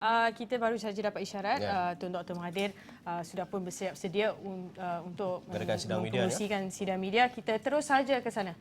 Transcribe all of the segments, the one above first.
Kita baru saja dapat isyarat Tun Dr. Mahathir sudah pun bersiap sedia untuk mengkongsikan sidang media. Kita terus saja ke sana.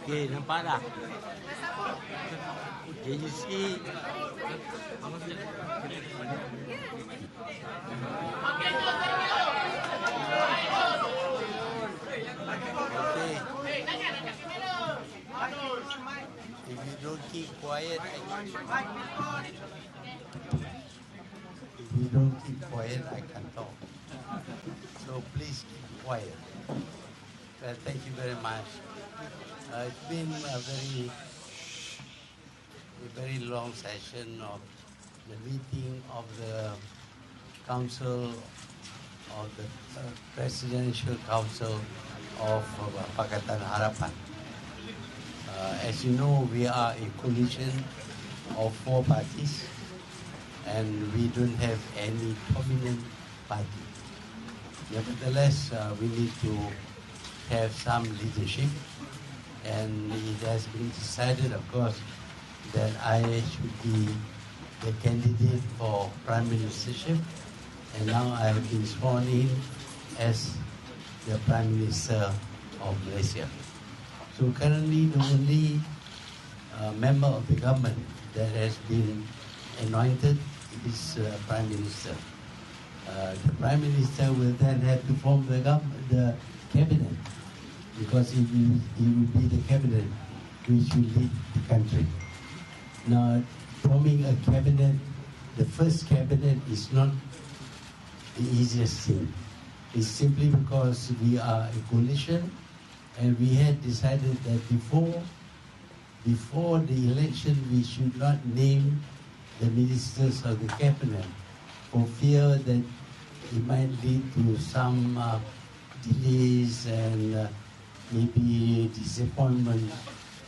Okey, nampak dah. Can you see? Okay. If you don't keep quiet, I can talk. So please keep quiet. Well, thank you very much. It's been a very long session of the meeting of the Council of the Presidential Council of Pakatan Harapan. As you know, we are a coalition of 4 parties, and we don't have any dominant party. Nevertheless, we need to have some leadership, and it has been decided, of course, that I should be the candidate for Prime Ministership, and now I have been sworn in as the Prime Minister of Malaysia. So currently the only member of the government that has been anointed is Prime Minister. The Prime Minister will then have to form the cabinet, because it will be the cabinet which will lead the country. Now, forming a cabinet, the first cabinet is not the easiest thing. It's simply because we are a coalition, and we had decided that before the election we should not name the ministers of the cabinet, for fear that it might lead to some delays and maybe disappointment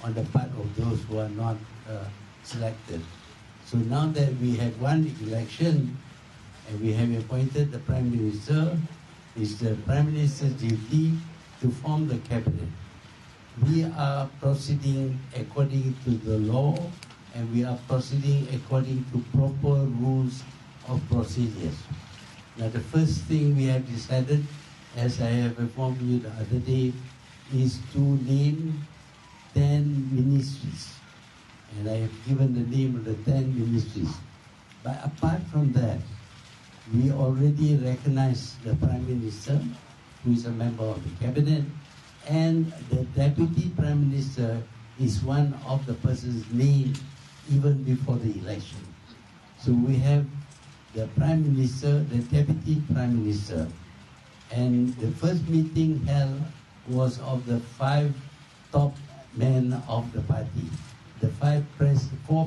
on the part of those who are not selected. So now that we had one election and we have appointed the Prime Minister, it's the Prime Minister's duty to form the cabinet. We are proceeding according to the law, and we are proceeding according to proper rules of procedures. Now, the first thing we have decided, as I have informed you the other day, is to name 10 ministries. And I have given the name of the 10 ministries. But apart from that, we already recognize the Prime Minister, who is a member of the Cabinet, and the Deputy Prime Minister is one of the persons named even before the election. So we have the Prime Minister, the Deputy Prime Minister, and the first meeting held was of the 5 top men of the party, the 4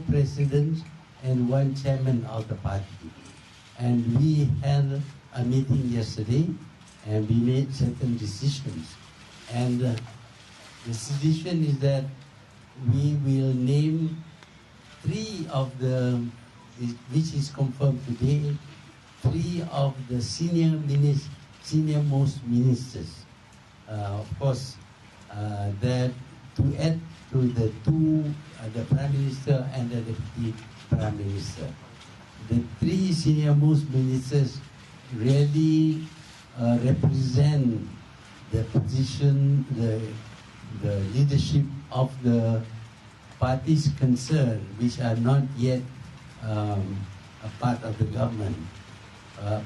presidents and 1 chairman of the party. And we held a meeting yesterday, and we made certain decisions. And the decision is that we will name 3 of the, which is confirmed today, 3 of the senior-most ministers. Of course, that to add to the 2, the Prime Minister and the Deputy Prime Minister. The 3 senior-most ministers really represent the position, the leadership of the parties concerned, which are not yet a part of the government.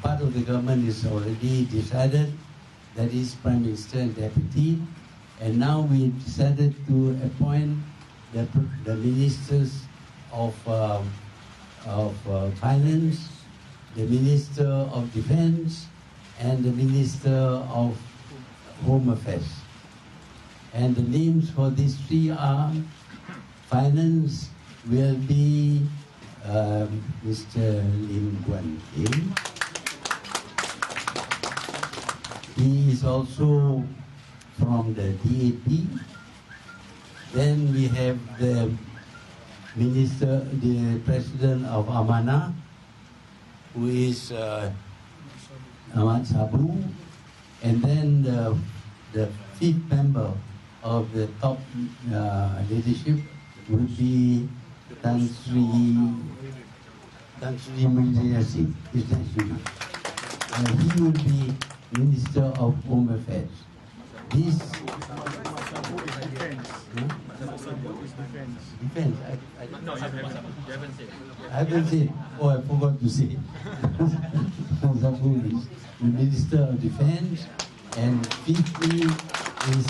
Part of the government is already decided that is Prime Minister and Deputy. And now we decided to appoint the ministers of Finance, the Minister of Defense, and the Minister of Home Affairs. And the names for these three are: Finance will be Mr. Lim Guan Kim. He is also from the DAP. Then we have the Minister, the President of Amana, who is Ahmad Sabtu. And then the fifth member of the top leadership would be Tan Sri Muhyiddin. He will be Minister of Home Affairs. This defense. No, you haven't said. I haven't said. Oh, I forgot to say. Zabur is the Minister of Defense, and fifthly is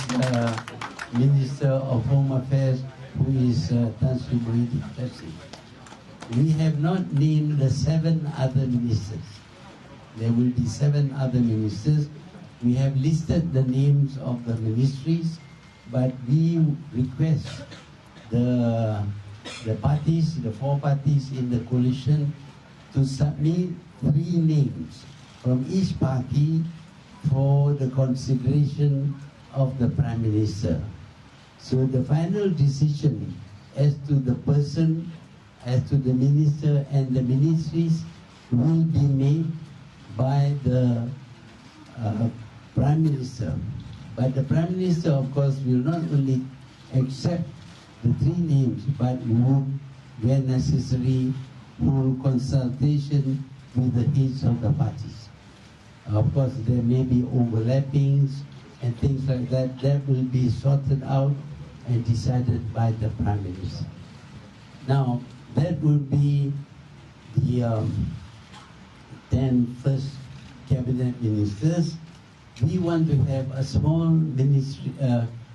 Minister of Home Affairs, who is Tan Sri Muhyiddin. We have not named the 7 other ministers. There will be 7 other ministers. We have listed the names of the ministries, but we request the parties, the 4 parties in the coalition, to submit 3 names from each party for the consideration of the Prime Minister. So the final decision as to the person, as to the minister and the ministries will be made by the Prime Minister. But the Prime Minister, of course, will not only accept the 3 names, but would, where necessary, hold consultation with the heads of the parties. Of course, there may be overlappings and things like that. That will be sorted out and decided by the Prime Minister. Now, that will be the 10 first cabinet ministers. We want to have a small ministry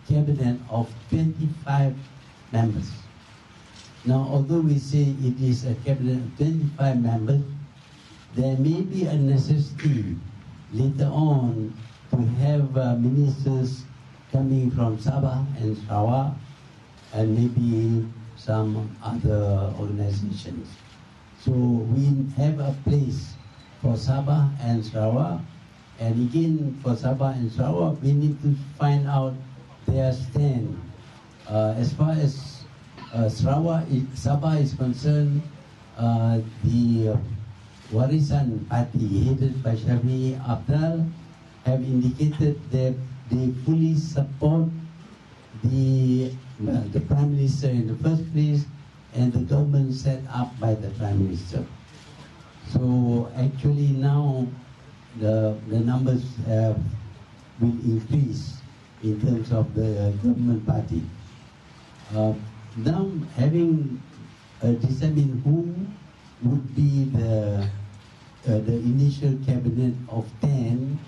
cabinet of 25 members. Now, although we say it is a cabinet of 25 members, there may be a necessity later on to have ministers coming from Sabah and Sarawak, and maybe some other organizations. So we have a place for Sabah and Sarawak, and again for Sabah and Sarawak we need to find out their stand. As far as Sabah is concerned, the Warisan Party headed by Shafi Abdal have indicated that they fully support the Prime Minister in the first place and the government set up by the Prime Minister. So actually now the numbers will increase in terms of the government party. Now having determined who would be the initial cabinet of 10,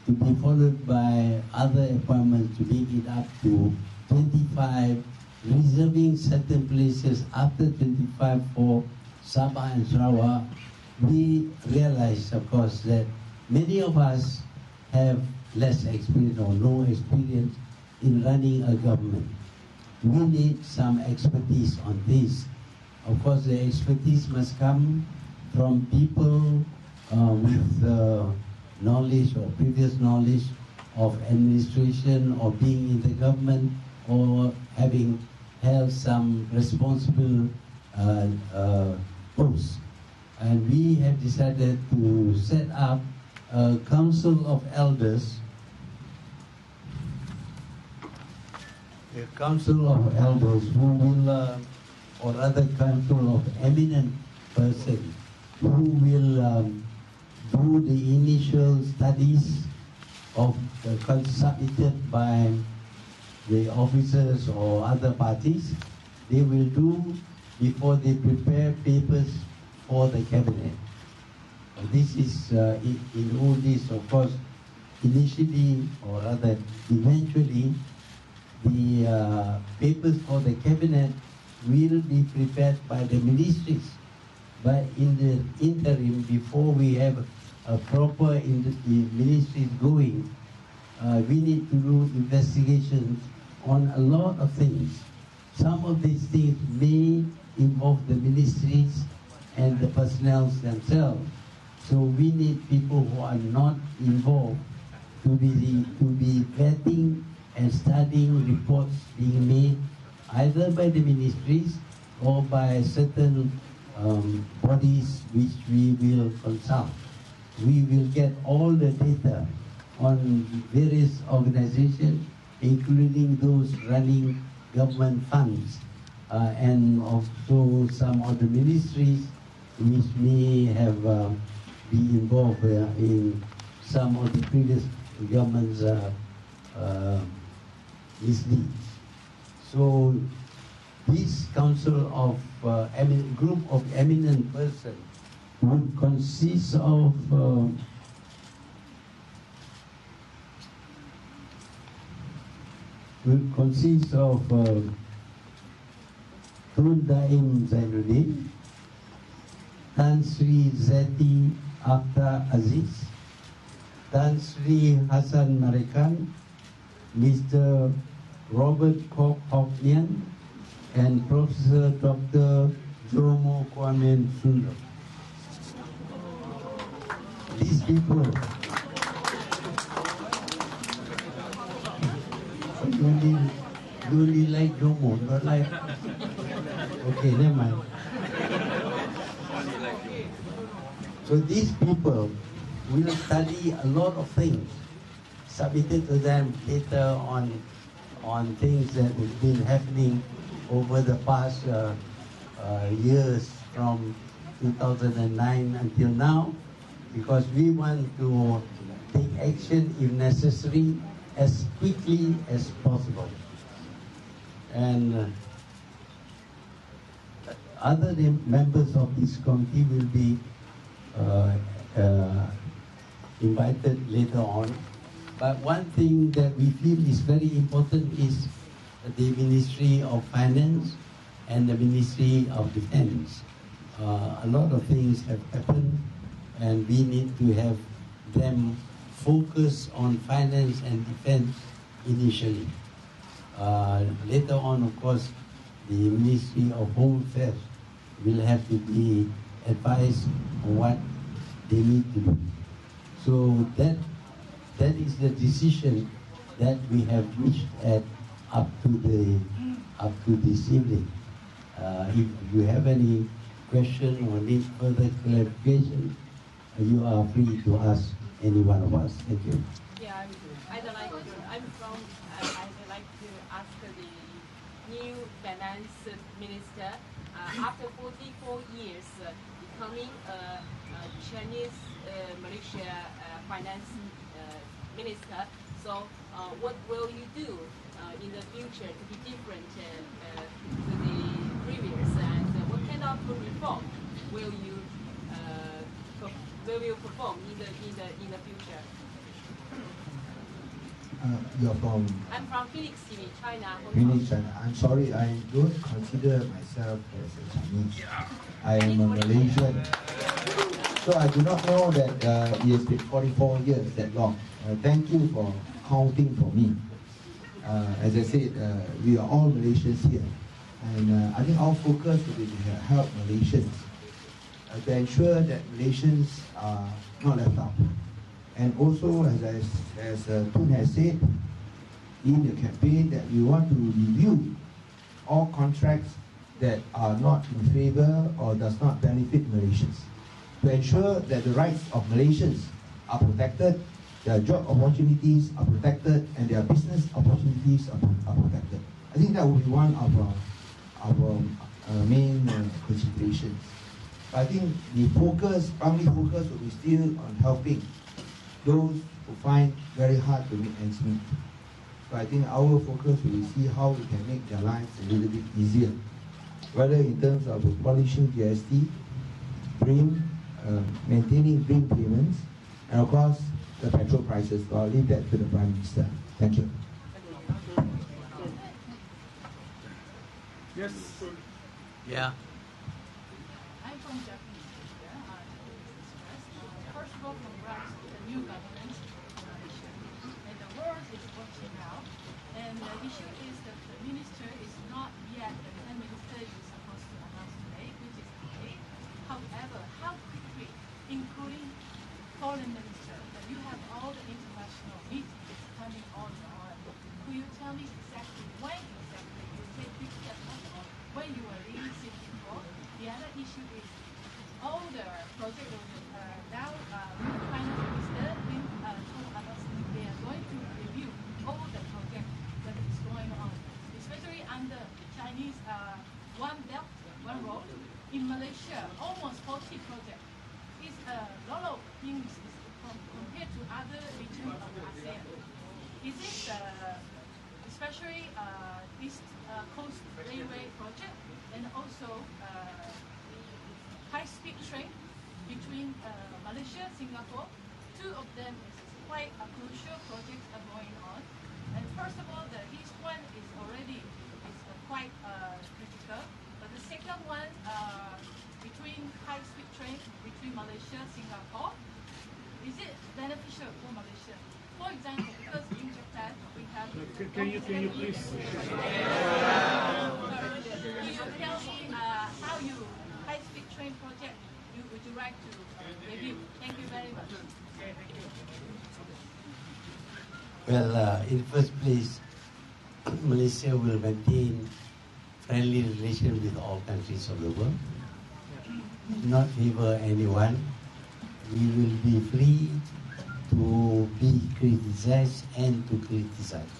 to be followed by other appointments to make it up to 25, reserving certain places after 25 for Sabah and Sarawak. We realize, of course, that many of us have less experience or no experience in running a government. We need some expertise on this. Of course, the expertise must come from people with knowledge or previous knowledge of administration or being in the government or having held some responsible posts. And we have decided to set up a council of elders, who will, or rather council of eminent persons who will do the initial studies of submitted by the officers or other parties. They will do before they prepare papers for the cabinet. This is in all this, of course, initially, or rather eventually, the papers for the Cabinet will be prepared by the ministries. But in the interim, before we have a proper ministries going, we need to do investigations on a lot of things. Some of these things may involve the ministries and the personnel themselves. So we need people who are not involved to be vetting and studying reports being made either by the ministries or by certain bodies which we will consult. We will get all the data on various organizations, including those running government funds, and also some of the ministries which may have been involved in some of the previous government's misdeeds. So this council of group of eminent persons would consist of Tun Zainuddin, Tan Sri Zeti Akhtar Aziz, Tan Sri Hassan Marikan, Mr. Robert Kok Hoknian, and Professor Dr. Jomo Kwame Sundar. These people you only like Jomo, not like... Okay, never mind. So these people will study a lot of things, submitted to them later on things that have been happening over the past years from 2009 until now, because we want to take action if necessary as quickly as possible. And other members of this committee will be invited later on. But one thing that we feel is very important is the Ministry of Finance and the Ministry of Defense. A lot of things have happened, and we need to have them focus on finance and defense initially. Later on, of course, the Ministry of Home Affairs will have to be advised on what they need to do. So that is the decision that we have reached up to this evening. If you have any question or need further clarification, you are free to ask any one of us. Thank you. Yeah, I'd like to ask the new finance minister, after 44 years becoming a Chinese Malaysia finance minister. So what will you do in the future to be different to the previous, and what kind of reform will you perform in the future? You're from? I'm from Phoenix City, China. Phoenix, China. I'm sorry, I don't consider myself as a Chinese. I am a Malaysian. So I do not know that it has been 44 years that long. Thank you for counting for me. As I said, we are all Malaysians here. And I think our focus will be to help Malaysians to ensure that Malaysians are not left out. And also, as Tun has said in the campaign, that we want to review all contracts that are not in favor or does not benefit Malaysians, to ensure that the rights of Malaysians are protected, their job opportunities are protected, and their business opportunities are protected. I think that will be one of our main considerations. But I think the primary focus will be still on helping those who find very hard to make ends meet. So I think our focus will be see how we can make their lives a little bit easier, whether in terms of abolishing GST, maintaining BRIM payments, and of course the petrol prices. So I'll leave that to the Prime Minister. Thank you. Yes. Yeah. I'm from Japanese. First of all, congrats to the new government in Malaysia. And the world is watching now. And the issue is that the minister is not yet the Prime Minister is supposed to announce today, which is okay. However, how quickly, including foreign minister, that you have all the international meetings coming on and on. Could you tell me exactly when exactly you take big steps possible when you are releasing people? The other issue is all the project now finance minister told us they are going to review all the project that is going on, especially under Chinese one belt, one road. In Malaysia, almost 40 projects. It's a lot of things compared to other regions of ASEAN. Is it especially East Coast Railway project and also high-speed train between Malaysia, Singapore? Two of them is quite a crucial projects are going on. And first of all, the east one is already quite critical. But the second one, between high-speed train between Malaysia, Singapore, is it beneficial for Malaysia? For example, because in Japan we have. Can you please? Can you tell me how you high-speed train project would you like to review? Thank you very much. Well, in the first place, Malaysia will maintain friendly relations with all countries of the world. We do not favor anyone. We will be free to be criticized and to criticize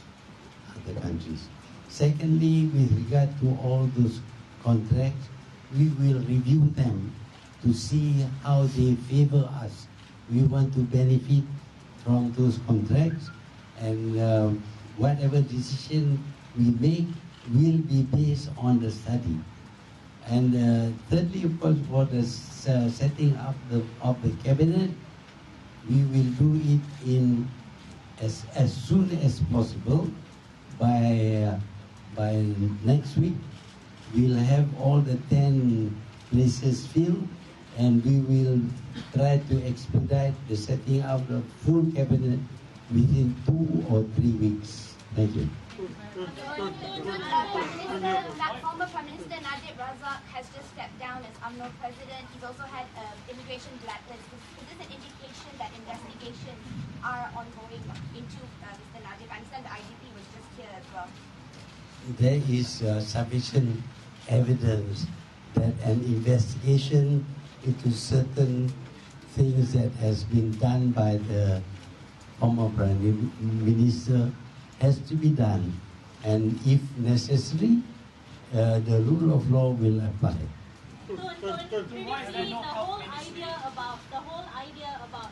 other countries. Secondly, with regard to all those contracts, we will review them to see how they favor us. We want to benefit from those contracts, and whatever decision we make will be based on the study. And thirdly, of course, for the setting up of the cabinet, we will do it in as soon as possible. By next week, we'll have all the 10 places filled, and we will try to expedite the setting up the full cabinet within 2 or 3 weeks. Thank you. Former Prime Minister Najib Razak has just stepped down as UMNO president. He's also had immigration blacklist. Is this an indication that investigations are ongoing into Mr. Najib? I understand the IGP was just here as well. There is sufficient evidence that an investigation into certain things that has been done by the former Prime Minister has to be done, and if necessary, the rule of law will apply. Previously, the whole idea about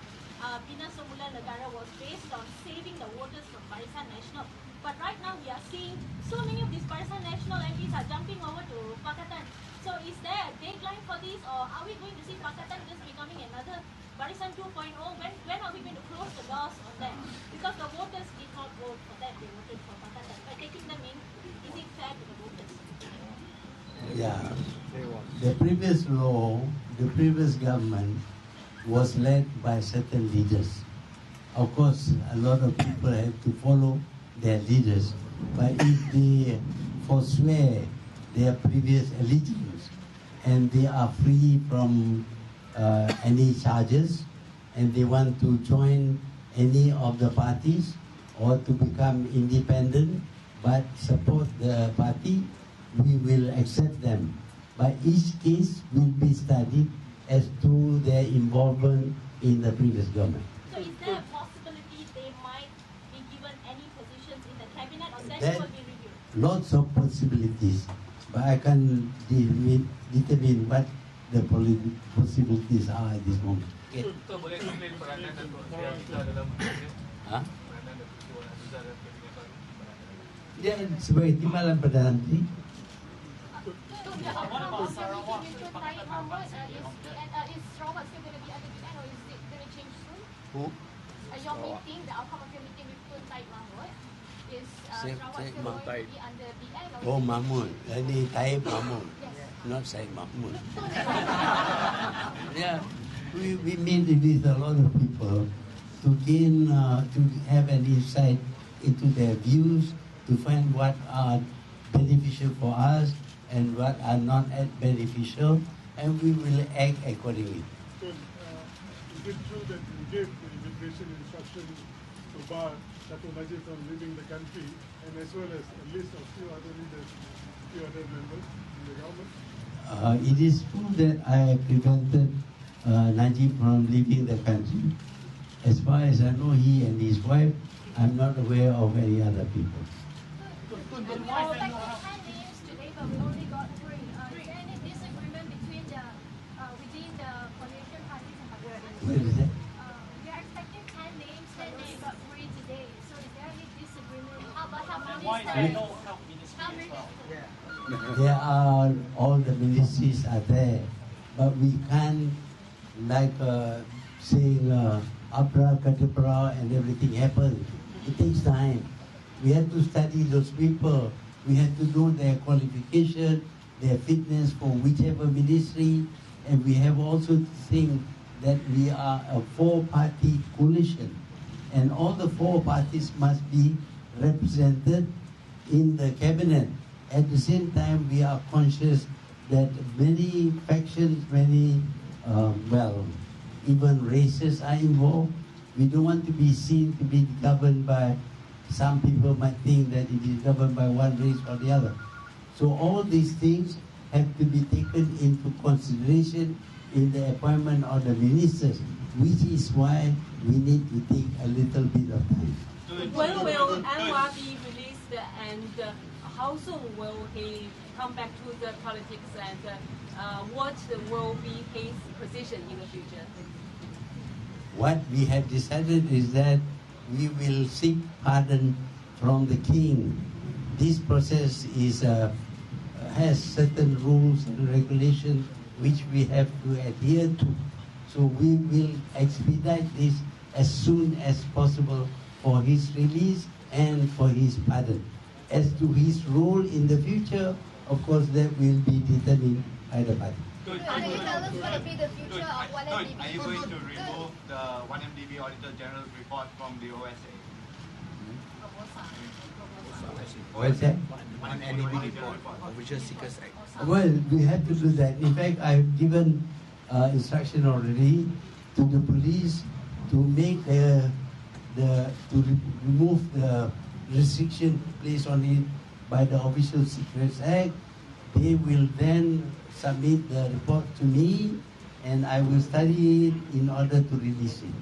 Bina Semula Negara was based on saving the voters from Barisan Nasional. But right now, we are seeing so many of these Barisan Nasional MPs are jumping over to Pakatan. So, is there a deadline for this, or are we going to see Pakatan just becoming another Barisan 2.0? When are we going to close the doors on that? Because the voters did not vote for that; they voted for Pakatan. By taking them in, is it fair to the voters? Yeah. The previous law, the previous government was led by certain leaders. Of course, a lot of people have to follow their leaders. But if they forswear their previous allegiance and they are free from any charges, and they want to join any of the parties or to become independent but support the party, we will accept them. But each case will be studied as to their involvement in the previous government. So is there a possibility they might be given any positions in the cabinet, or that That- will be reviewed? Lots of possibilities, but I can't determine what the possibilities are at this moment. Okay. Tuan boleh explain peranan dan Tuan Azizah dalam kabinet? Ha? Peranan dan Tuan Azizah dalam kabinet baru? Dia sebagai timbalan Perdana Menteri. The outcome of the meeting with Tun Mahathir is Sarawak still going to be under the end, or is it going to change soon? Who? Are your meeting, the outcome of your meeting with Tun Mahathir is Syed Sarawak still Mahmud. going to be under BN? Oh, Mahmud. Ini Taib Mahmud. Yes. Not Syed Mahmud. Yeah, we meet with a lot of people to gain, to have an insight into their views, to find what are beneficial for us and what are not beneficial, and we will act accordingly. So, is it true that you gave the immigration instruction to bar Tun Mahathir from leaving the country, and as well as a list of few other leaders, few other members in the government? It is true that I prevented Najib from leaving the country. As far as I know, he and his wife, I'm not aware of any other people. We are expecting 10 names today, but we only got 3. Is there any disagreement between within the coalition parties in Pakistan? Where is that? We are expecting 10 names, but we only got 3 today. So is there any disagreement? How about Why there are no health ministry How as many? well? There are, all the ministries are there, but we can't like saying abracadabra and everything happens. It takes time. We have to study those people. We have to know their qualification, their fitness for whichever ministry, and we have also to think that we are a 4-party coalition, and all the 4 parties must be represented in the cabinet. At the same time, we are conscious that many factions, many, even races are involved. We don't want to be seen to be governed by, some people might think that it is governed by one race or the other. So all these things have to be taken into consideration in the appointment of the ministers, which is why we need to take a little bit of time. When will Anwar be released, and how soon will he come back to the politics, and what will be his position in the future? What we have decided is that we will seek pardon from the king. This process is has certain rules and regulations which we have to adhere to. So we will expedite this as soon as possible for his release and for his pardon. As to his role in the future, of course, that will be determined by the party. Can you tell us what will be the future of 1MDB? Are you going to remove the 1MDB Auditor General's report from the OSA? What's that? 1MDB report, Official Seekers Act. Well, we have to do that. In fact, I've given instruction already to the police to make remove the restriction placed on it by the Official Secrets Act. They will then submit the report to me, and I will study it in order to release it.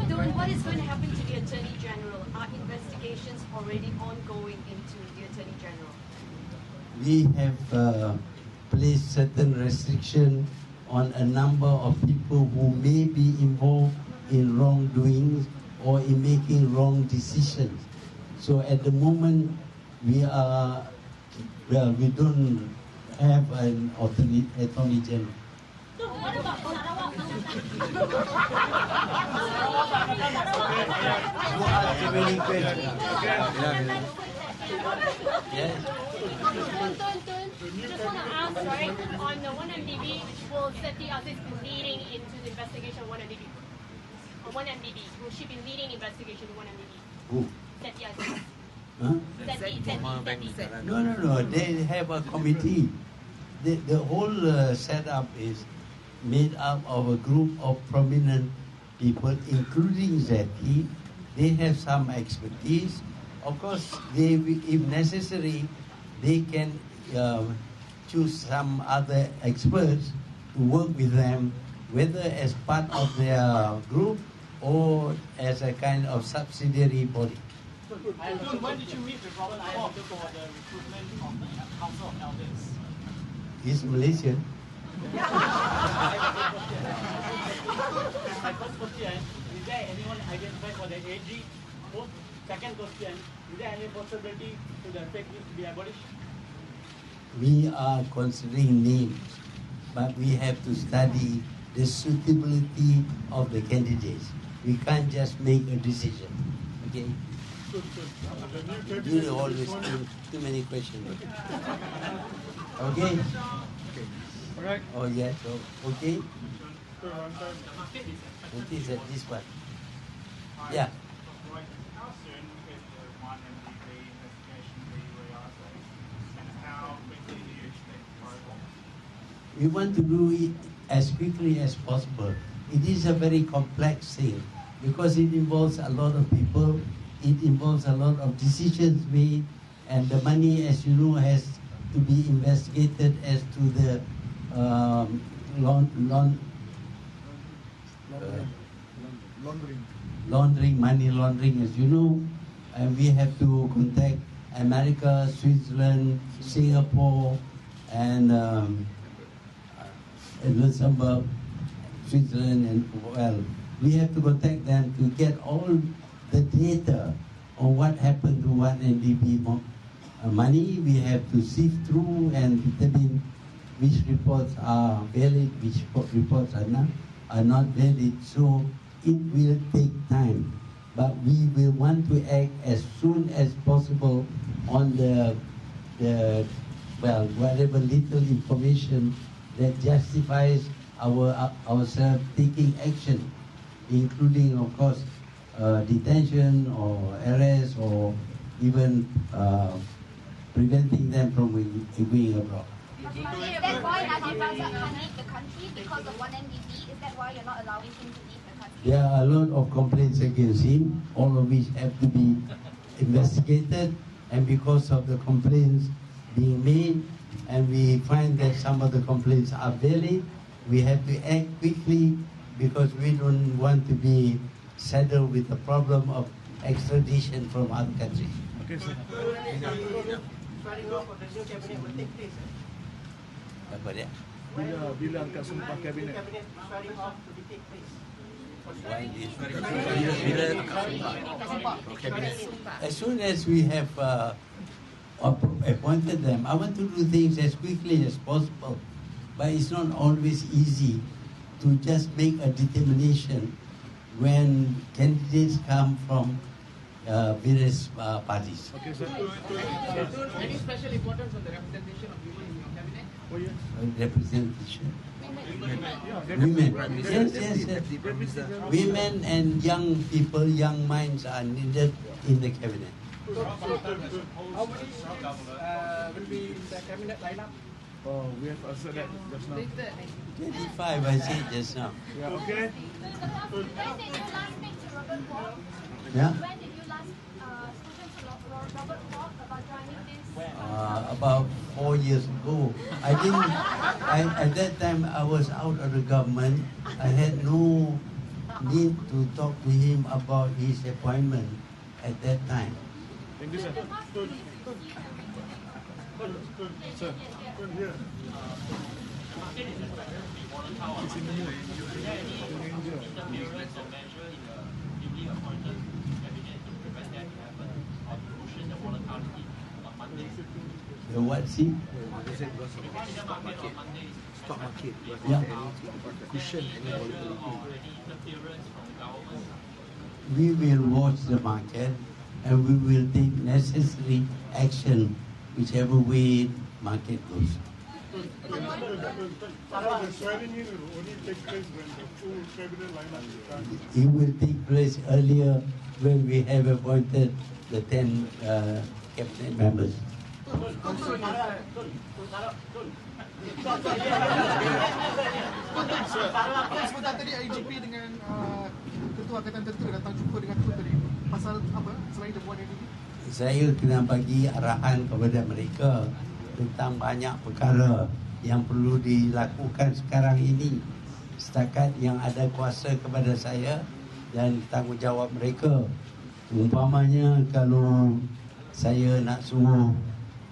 Don, what is going to happen to the Attorney General? Are investigations already ongoing into the Attorney General? We have placed certain restriction on a number of people who may be involved in wrongdoings or in making wrong decisions. So at the moment, we don't have an Attorney General. So what about Sarawak? You ask too many questions. Yes. Just want to ask, right, on the 1MDB, will Seti Aziz be leading into the investigation of 1MDB? On 1MDB, will she be leading investigation of 1MDB? Who? Seti Aziz. Huh? Seti. No. They have a committee. The whole setup is made up of a group of prominent people, including Zeti. They have some expertise. Of course, if necessary, they can choose some other experts to work with them, whether as part of their group or as a kind of subsidiary body. When did you meet with Robert Ford for the recruitment of the Council of Elders? He's Malaysian. My first question, is there anyone identified for the AG post? Second question, is there any possibility to the fake news to be abolished? We are considering names, but we have to study the suitability of the candidates. We can't just make a decision. Okay? Good. The new cabinet You is always responding. too many questions. Okay? All right. Oh yeah, so okay? So one time. It is at this one. Yeah. How soon is the 1MDB investigation be realised, and how quickly do you expect progress? We want to do it as quickly as possible. It is a very complex thing because it involves a lot of people, it involves a lot of decisions made, and the money, as you know, has to be investigated as to the money laundering, as you know, and we have to contact America, Switzerland, Singapore, and Luxembourg, Switzerland, and well, we have to contact them to get all the data on what happened to 1MDB money. We have to sift through and determine which reports are valid, which reports are not valid. So it will take time, but we will want to act as soon as possible on the whatever little information that justifies ourselves taking action, including, of course, detention or arrest or even preventing them from going abroad. Is that why Najib Razak can't leave the country because of 1MDB? Is that why you're not allowing him to leave the country? There are a lot of complaints against him, all of which have to be investigated, and because of the complaints being made, and we find that some of the complaints are valid, we have to act quickly because we don't want to be saddled with the problem of extradition from other countries. Okay, sir. Apa dia? Bila angkat sumpah kabinet? As soon as we have appointed them, I want to do things as quickly as possible. But it's not always easy to just make a determination when candidates come from various parties. Okay, sir. Any special importance on the representation of women in your cabinet? Oh, yes. Representation. Yeah, Women. Yes. Women and young people, young minds are needed in the cabinet. How many will be in the cabinet lineup? Oh, we have answered that just now. 25, I said just now. Yeah, okay. When did you last speak to Robert Wall? Yeah? When did you last spoken to Robert Wall about joining this? About 4 years ago. At that time I was out of the government. I had no need to talk to him about his appointment at that time. Thank you, sir. Sir, come here. It's in the mood. Interference or measure in the newly appointed cabinet to prevent that to happen or to cushion the volatility on Monday? The what, see? Stock market. Yeah. Cushion any volatility or any interference from the government. We will watch the market and we will take necessary action whichever way market goes. The swearing in will only take place when the full cabinet lineup is done. It will take place earlier when we have appointed the 10 cabinet members. Sebentar tadi IGP dengan Ketua Angkatan Tentera datang jumpa dengan Tun tadi. Pasal apa selain dia buat ini? Saya kena bagi arahan kepada mereka tentang banyak perkara yang perlu dilakukan sekarang ini. Setakat yang ada kuasa kepada saya dan tanggungjawab mereka. Umpamanya kalau saya nak suruh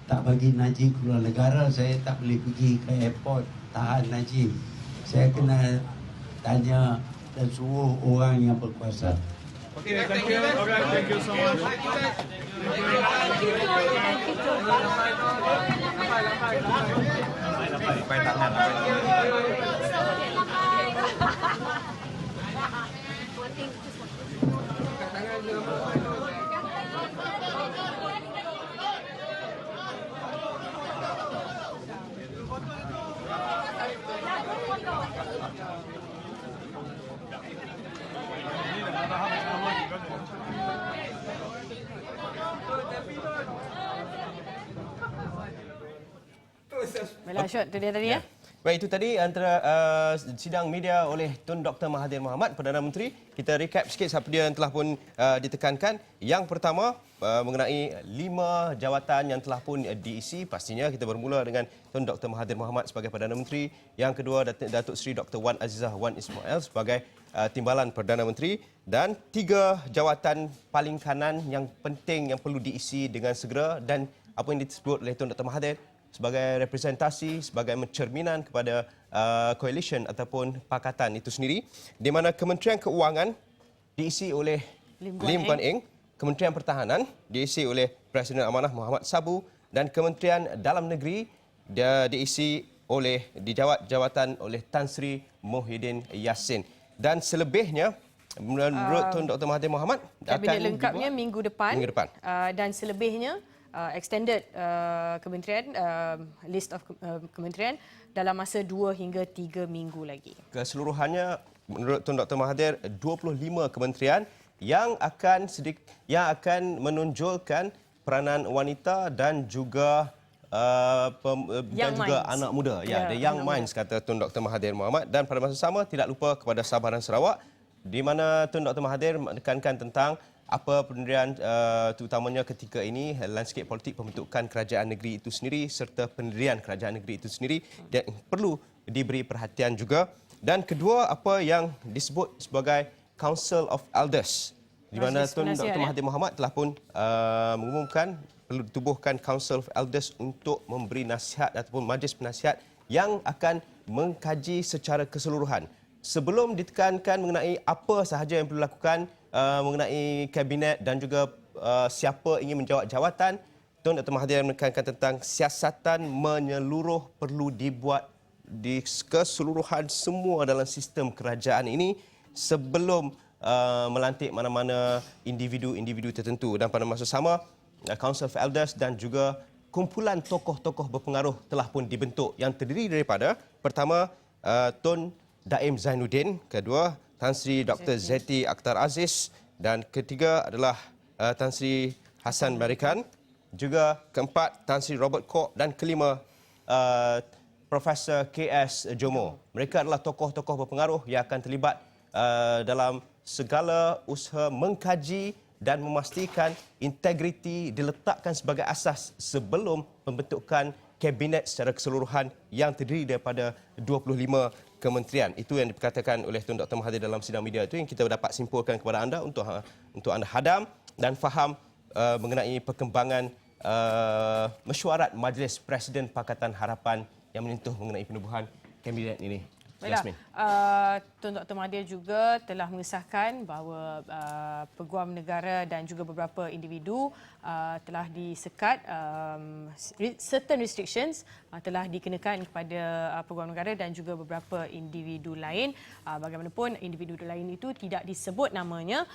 tak bagi Najib keluar negara, saya tak boleh pergi ke airport tahan Najib. Saya kena tanya dan suruh orang yang berkuasa. Okay, thank you. Alright, thank you so much. Lampai tangan. One thing, just one Baiklah, Syed, itu dia tadi ya. Baik, itu tadi antara sidang media oleh Tun Dr. Mahathir Mohamad, Perdana Menteri. Kita recap sikit apa dia yang telah pun ditekankan. Yang pertama, mengenai 5 jawatan yang telah pun diisi. Pastinya kita bermula dengan Tun Dr. Mahathir Mohamad sebagai Perdana Menteri. Yang kedua, Datuk Seri Dr. Wan Azizah Wan Ismail sebagai Timbalan Perdana Menteri. Dan 3 jawatan paling kanan yang penting yang perlu diisi dengan segera. Dan apa yang disebut oleh Tun Dr. Mahathir sebagai representasi, sebagai mencerminan kepada coalition ataupun pakatan itu sendiri, di mana Kementerian Keuangan diisi oleh Lim Guan Eng, Kementerian Pertahanan diisi oleh Presiden Amanah Mohamad Sabu, dan Kementerian Dalam Negeri diisi dijawat jawatan oleh Tan Sri Muhyiddin Yassin. Dan selebihnya menurut Tun Dr. Mahathir Mohamad Kabinet lengkapnya minggu depan. Dan selebihnya extended kementerian, list of kementerian dalam masa 2 hingga 3 minggu lagi. Keseluruhannya menurut Tun Dr. Mahathir 25 kementerian yang akan menonjolkan peranan wanita dan juga anak muda. The young minds, kata Tun Dr. Mahathir Mohamad. Dan pada masa sama tidak lupa kepada Sabah dan Sarawak, di mana Tun Dr. Mahathir menekankan tentang apa pendirian terutamanya ketika ini landscape politik pembentukan kerajaan negeri itu sendiri serta pendirian kerajaan negeri itu sendiri dan perlu diberi perhatian juga. Dan kedua, apa yang disebut sebagai Council of Elders, di mana Tun Dr. Mahathir Mohamad telah pun mengumumkan perlu ditubuhkan Council of Elders untuk memberi nasihat ataupun majlis penasihat yang akan mengkaji secara keseluruhan. Sebelum ditekankan mengenai apa sahaja yang perlu dilakukan mengenai Kabinet dan juga siapa ingin menjawat jawatan, Tun Dr. Mahathir menekankan tentang siasatan menyeluruh perlu dibuat di keseluruhan semua dalam sistem kerajaan ini sebelum melantik mana-mana individu-individu tertentu. Dan pada masa sama, Council of Elders dan juga kumpulan tokoh-tokoh berpengaruh telah pun dibentuk yang terdiri daripada pertama Tun Daim Zainuddin, kedua Tan Sri Dr. Zeti Akhtar Aziz, dan ketiga adalah Tan Sri Hassan Barikan, juga keempat Tan Sri Robert Kok, dan kelima Profesor KS Jomo. Mereka adalah tokoh-tokoh berpengaruh yang akan terlibat dalam segala usaha mengkaji dan memastikan integriti diletakkan sebagai asas sebelum pembentukan Kabinet secara keseluruhan yang terdiri daripada 25 kementerian. Itu yang diperkatakan oleh Tun Dr. Mahathir dalam sidang media itu yang kita dapat simpulkan kepada anda untuk anda hadam dan faham mengenai perkembangan mesyuarat Majlis Presiden Pakatan Harapan yang menyentuh mengenai penubuhan Kabinet ini. Baiklah, Tun Dr. Mahathir juga telah mengesahkan bahawa peguam negara dan juga beberapa individu telah disekat, certain restrictions telah dikenakan kepada peguam negara dan juga beberapa individu lain. Bagaimanapun individu lain itu tidak disebut namanya